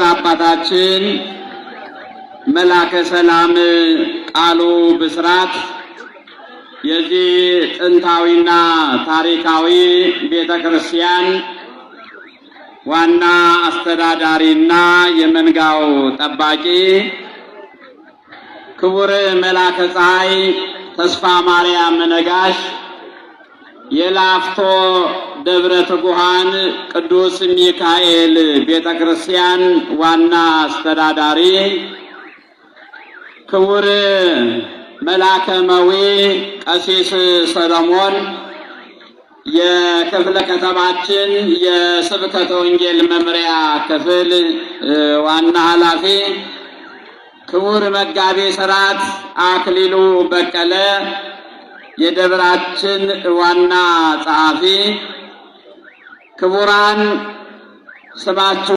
አባታችን መላከ ሰላም ቃሉ ብስራት የዚህ ጥንታዊና ታሪካዊ ቤተክርስቲያን ዋና አስተዳዳሪና የመንጋው ጠባቂ ክቡር መላከ ፀሐይ ተስፋ ማርያም ነጋሽ የላፍቶ ደብረ ትጉሃን ቅዱስ ሚካኤል ቤተክርስቲያን ዋና አስተዳዳሪ ክቡር መላከ መዊ ቀሲስ ሰለሞን የክፍለ ከተማችን የስብከተ ወንጌል መምሪያ ክፍል ዋና ኃላፊ ክቡር መጋቤ ሥርዓት አክሊሉ በቀለ የደብራችን ዋና ጸሐፊ ክቡራን ስማችሁ